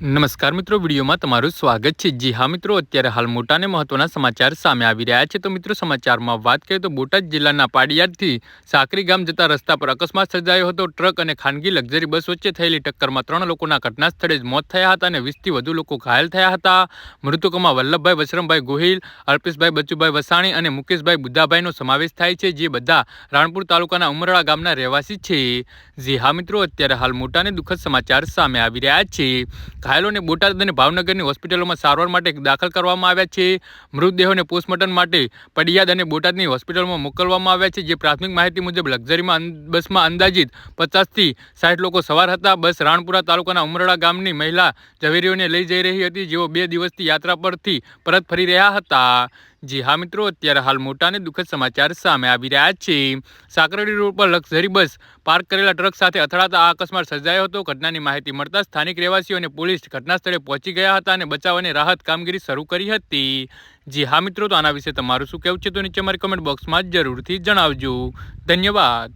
નમસ્કાર મિત્રો, વિડીયોમાં તમારું સ્વાગત છે। જી હા મિત્રો, અત્યારે હાલ મોટા અને મહત્વના સમાચાર સામે આવી રહ્યા છે। તો મિત્રો, સમાચારમાં વાત કરીએ તો બોટાદ જિલ્લાના પાડિયાદથી સાકરી ગામ જતા રસ્તા પર અકસ્માત સર્જાયો હતો। ટ્રક અને ખાનગી લક્ઝરી બસ વચ્ચે થયેલી ટક્કરમાં 3 લોકોના ઘટના સ્થળે જ મોત થયા હતા અને 20થી વધુ લોકો ઘાયલ થયા હતા। મૃતકોમાં વલ્લભભાઈ વશરામભાઈ ગોહિલ, અલ્પેશભાઈ બચુભાઈ વસાણી અને મુકેશભાઈ બુદ્ધાભાઈનો સમાવેશ થાય છે, જે બધા રાણપુર તાલુકાના ઉમરડા ગામના રહેવાસી છે। જી હા મિત્રો, અત્યારે હાલ મોટા અને દુઃખદ સમાચાર સામે આવી રહ્યા છે। ઘાયલોને બોટાદ અને ભાવનગરની હોસ્પિટલોમાં સારવાર માટે દાખલ કરવામાં આવ્યા છે। મૃતદેહોને પોસ્ટમોર્ટમ માટે પડિયાદ અને બોટાદની હોસ્પિટલમાં મોકલવામાં આવ્યા છે। જે પ્રાથમિક માહિતી મુજબ લક્ઝરીમાં બસમાં અંદાજિત 50થી 60 લોકો સવાર હતા। બસ રાણપુરા તાલુકાના ઉમરડા ગામની મહિલા ઝવેરીઓને લઈ જઈ રહી હતી, જેઓ 2 દિવસથી યાત્રા પરથી પરત ફરી રહ્યા હતા। જી હા મિત્રો, અત્યારે હાલ મોટા અને દુઃખદ સમાચાર સામે આવી રહ્યા છે। સાકરડી રોડ પર લક્ઝરી બસ પાર્ક કરેલા ટ્રક સાથે અથડાતા આ અકસ્માત સર્જાયો હતો। ઘટનાની માહિતી મળતા સ્થાનિક રહેવાસીઓ અને પોલીસ ઘટના સ્થળે પહોંચી ગયા હતા અને બચાવ અને રાહત કામગીરી શરૂ કરી હતી। જી હા મિત્રો, તો આના વિશે તમારું શું કહેવું છે તો નીચે મારી કમેન્ટ બોક્સમાં જરૂરથી જણાવજો। ધન્યવાદ।